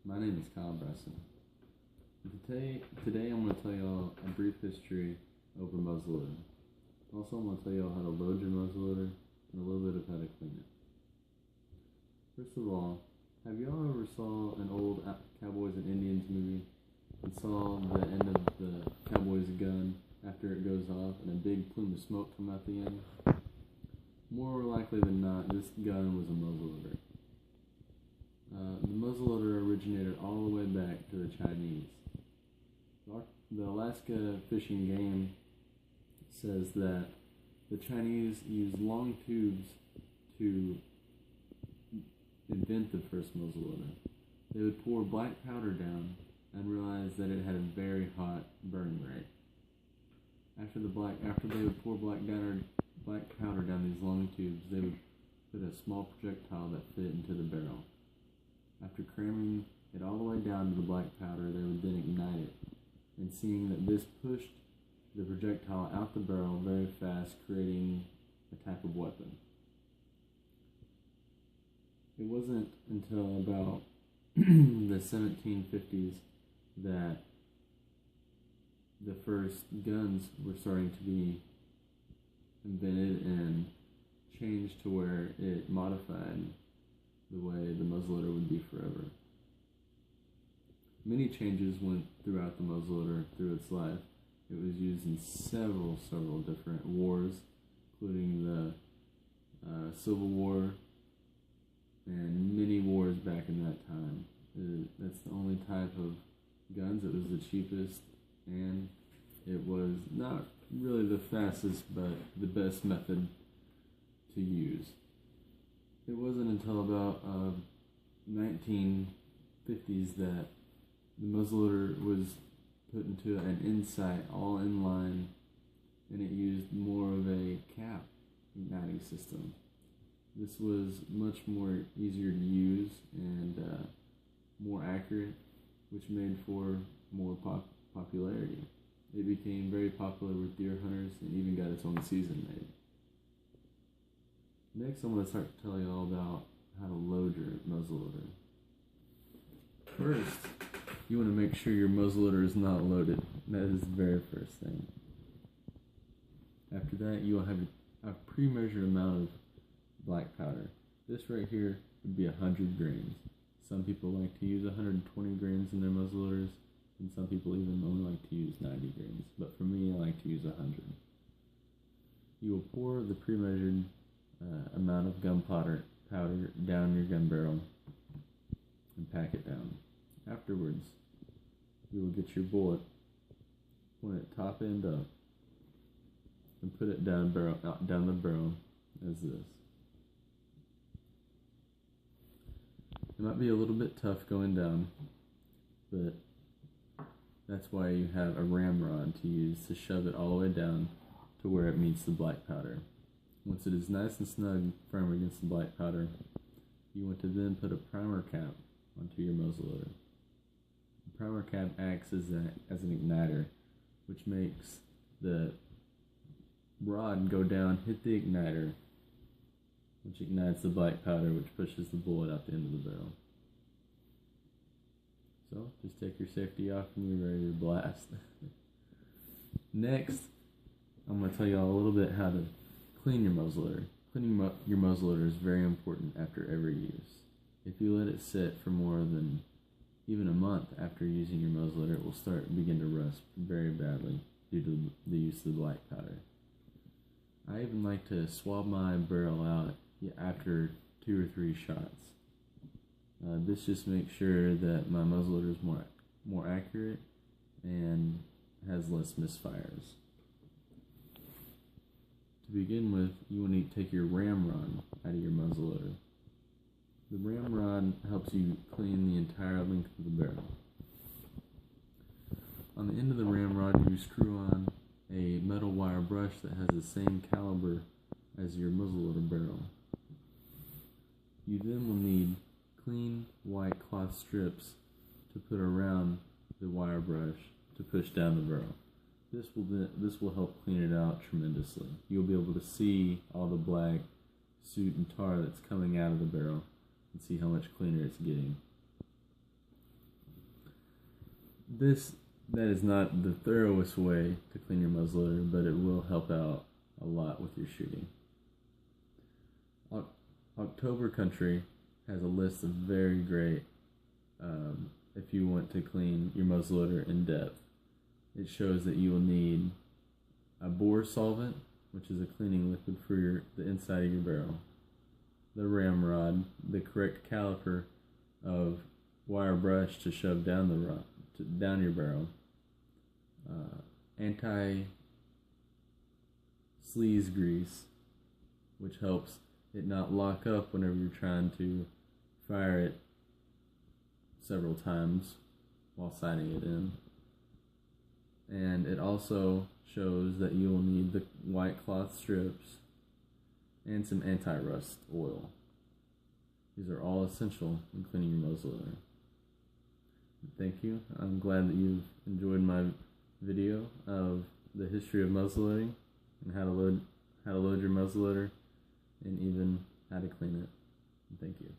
My name is Kyle Bresson. Today I'm going to tell y'all a brief history over muzzleloader. Also, I'm going to tell y'all how to load your muzzleloader and a little bit of how to clean it. First of all, have y'all ever saw an old Cowboys and Indians movie and saw the end of the cowboy's gun after it goes off and a big plume of smoke come out the end? More likely than not, this gun was a muzzleloader. The muzzleloader originated all the way back to the Chinese. The Alaska Fish and Game says that the Chinese used long tubes to invent the first muzzleloader. They would pour black powder down and realize that it had a very hot burn rate. After they would pour black powder down these long tubes, they would put a small projectile that fit into the barrel. After cramming it all the way down to the black powder, they would then ignite it, and seeing that this pushed the projectile out the barrel very fast, creating a type of weapon. It wasn't until about the 1750s that the first guns were starting to be invented and changed to where it modified the way the muzzleloader would be forever. Many changes went throughout the muzzleloader through its life. It was used in several different wars, including the Civil War and many wars back in that time. That's the only type of guns. It was the cheapest, and it was not really the fastest, but the best method to use. It wasn't until about 1950s that the muzzleloader was put into an insight, all inline, and it used more of a cap igniting system. This was much more easier to use and more accurate, which made for more popularity. It became very popular with deer hunters and even got its own season made. Next, I'm going to start to tell you all about how to load your muzzleloader. First, you want to make sure your muzzleloader is not loaded. That is the very first thing. After that, you will have a pre-measured amount of black powder. This right here would be 100 grains. Some people like to use 120 grains in their muzzleloaders, and some people even only like to use 90 grains. But for me, I like to use 100. You will pour the pre-measured amount of gunpowder down your gun barrel and pack it down. Afterwards, you will get your bullet, point it top end up, and put it down the barrel as this. It might be a little bit tough going down, but that's why you have a ramrod to use to shove it all the way down to where it meets the black powder. Once it is nice and snug, firm against the black powder, you want to then put a primer cap onto your muzzleloader. The primer cap acts as an igniter, which makes the rod go down, hit the igniter, which ignites the black powder, which pushes the bullet out the end of the barrel. So, just take your safety off and you're ready to blast. Next, I'm going to tell you all a little bit how to clean your muzzleloader. Cleaning your muzzleloader is very important after every use. If you let it sit for more than even a month after using your muzzleloader, it will begin to rust very badly due to the use of the black powder. I even like to swab my barrel out after 2 or 3 shots. This just makes sure that my muzzleloader is more accurate and has less misfires. To begin with, you will need to take your ramrod out of your muzzleloader. The ramrod helps you clean the entire length of the barrel. On the end of the ramrod, you screw on a metal wire brush that has the same caliber as your muzzleloader barrel. You then will need clean white cloth strips to put around the wire brush to push down the barrel. This will help clean it out tremendously. You'll be able to see all the black soot and tar that's coming out of the barrel and see how much cleaner it's getting. That is not the thoroughest way to clean your muzzleloader, but it will help out a lot with your shooting. October Country has a list of very great, if you want to clean your muzzleloader in depth. It shows that you will need a bore solvent, which is a cleaning liquid for the inside of your barrel, the ramrod, the correct caliper of wire brush to shove down down your barrel, anti-sleaze grease, which helps it not lock up whenever you're trying to fire it several times while sighting it in. And it also shows that you will need the white cloth strips and some anti-rust oil. These are all essential in cleaning your muzzleloader. Thank you. I'm glad that you've enjoyed my video of the history of muzzleloading and how to load your muzzleloader and even how to clean it. Thank you.